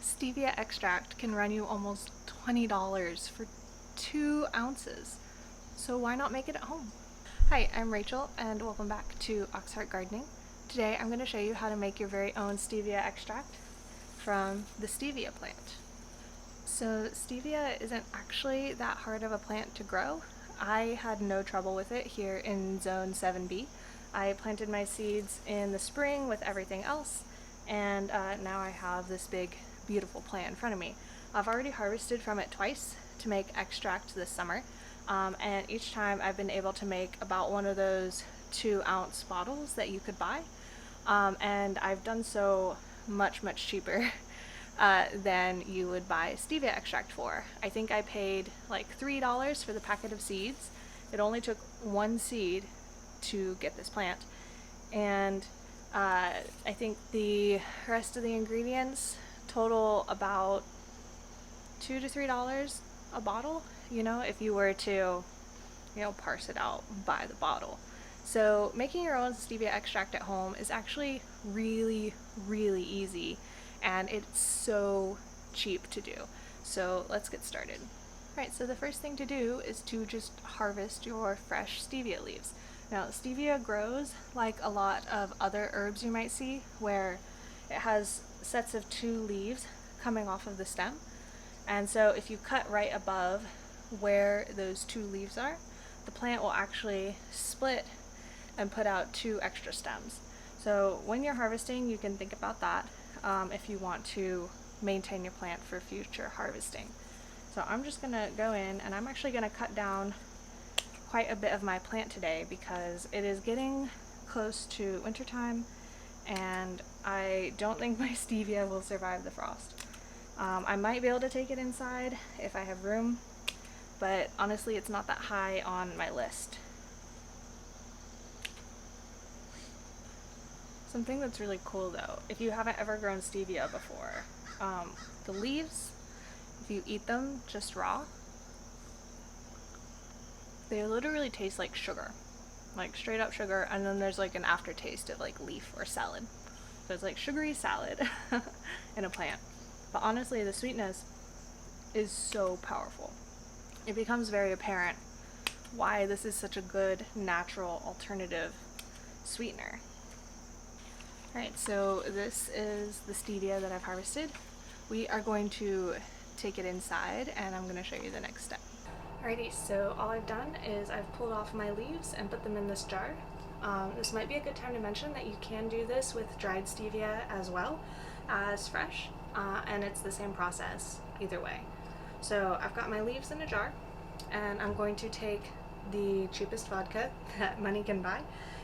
Stevia extract can run you almost $20 for 2 ounces. So why not make it at home? Hi, I'm Rachel and welcome back to Auxhart Gardening. Today I'm going to show you how to make your very own stevia extract from the stevia plant. So stevia isn't actually that hard of a plant to grow. I had no trouble with it here in zone 7B. I planted my seeds in the spring with everything else, and now I have this big beautiful plant in front of me. I've already harvested from it twice to make extract this summer, and each time I've been able to make about one of those 2-ounce bottles that you could buy, and I've done so much cheaper than you would buy stevia extract for. I think I paid like $3 for the packet of seeds. It only took one seed to get this plant, and I think the rest of the ingredients total about $2 to $3 a bottle, you know, if you were to, parse it out by the bottle. So making your own stevia extract at home is actually really easy, and it's so cheap to do. So let's get started. Alright, so the first thing to do is to just harvest your fresh stevia leaves. Now, stevia grows like a lot of other herbs you might see, where it has sets of 2 leaves coming off of the stem. And so if you cut right above where those 2 leaves are, the plant will actually split and put out 2 extra stems. So when you're harvesting, you can think about that if you want to maintain your plant for future harvesting. So I'm just gonna go in and I'm actually gonna cut down quite a bit of my plant today because it is getting close to wintertime and I don't think my stevia will survive the frost. I might be able to take it inside if I have room, but honestly it's not that high on my list. Something that's really cool though, if you haven't ever grown stevia before, the leaves, if you eat them just raw, they literally taste like sugar, like straight up sugar, and then there's like an aftertaste of like leaf or salad. So it's like sugary salad in a plant. But honestly, the sweetness is so powerful. It becomes very apparent why this is such a good natural alternative sweetener. Alright, so this is the stevia that I've harvested. We are going to take it inside and I'm going to show you the next step. Alrighty, so all I've done is I've pulled off my leaves and put them in this jar. This might be a good time to mention that you can do this with dried stevia as well as fresh, and it's the same process either way. So I've got my leaves in a jar, and I'm going to take the cheapest vodka that money can buy,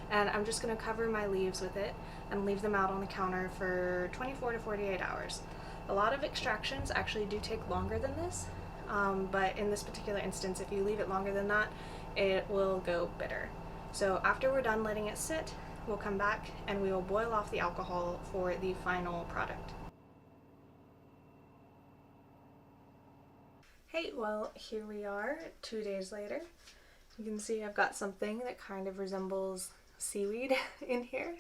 and I'm just going to cover my leaves with it and leave them out on the counter for 24 to 48 hours. A lot of extractions actually do take longer than this, but in this particular instance, if you leave it longer than that, it will go bitter. So after we're done letting it sit, we'll come back and we will boil off the alcohol for the final product. Hey, well, here we are 2 days later. You can see I've got something that kind of resembles seaweed in here.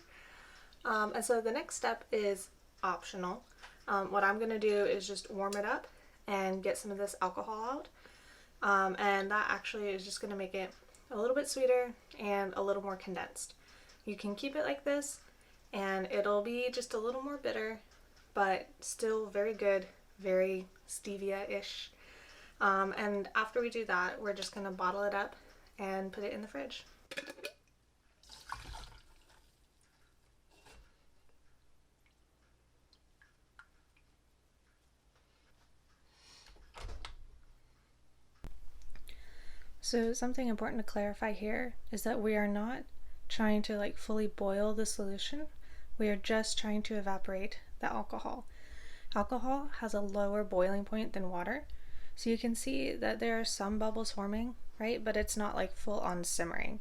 And so the next step is optional. What I'm going to do is just warm it up and get some of this alcohol out. And that actually is just going to make it a little bit sweeter and a little more condensed. You can keep it like this and it'll be just a little more bitter, but still very good, very stevia-ish. And after we do that, we're just going to bottle it up and put it in the fridge. So something important to clarify here is that we are not trying to like fully boil the solution. We are just trying to evaporate the alcohol. Alcohol has a lower boiling point than water. So you can see that there are some bubbles forming, right? But it's not like full on simmering.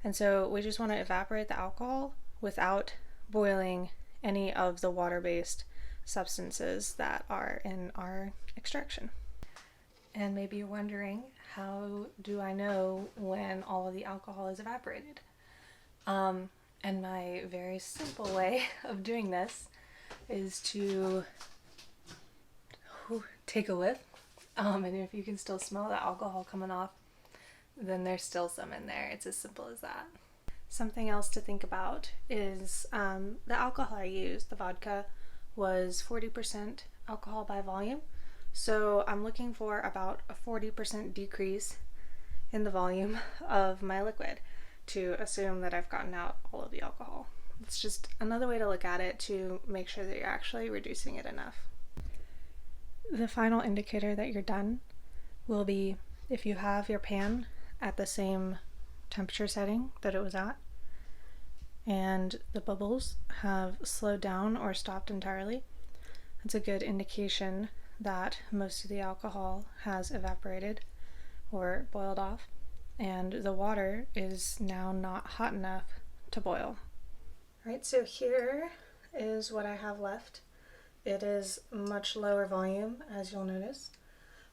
And so we just want to evaporate the alcohol without boiling any of the water-based substances that are in our extraction. And maybe you're wondering, how do I know when all of the alcohol is evaporated? And my very simple way of doing this is to take a whiff. And if you can still smell the alcohol coming off, then there's still some in there. It's as simple as that. Something else to think about is the alcohol I used, the vodka, was 40% alcohol by volume. So I'm looking for about a 40% decrease in the volume of my liquid to assume that I've gotten out all of the alcohol. It's just another way to look at it to make sure that you're actually reducing it enough. The final indicator that you're done will be if you have your pan at the same temperature setting that it was at, and the bubbles have slowed down or stopped entirely. That's a good indication that most of the alcohol has evaporated or boiled off, and the water is now not hot enough to boil. Alright, so here is what I have left. It is much lower volume, as you'll notice.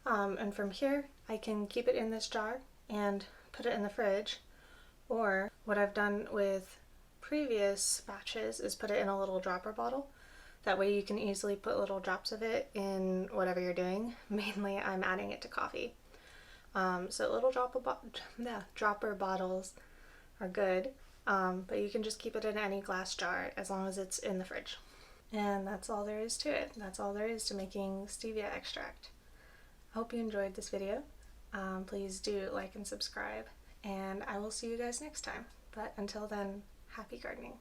And from here, I can keep it in this jar and put it in the fridge. Or what I've done with previous batches is put it in a little dropper bottle. That way you can easily put little drops of it in whatever you're doing. Mainly I'm adding it to coffee. So little dropper bottles are good, but you can just keep it in any glass jar as long as it's in the fridge. And that's all there is to it. That's all there is to making stevia extract. I hope you enjoyed this video. Please do like and subscribe, and I will see you guys next time. But until then, happy gardening.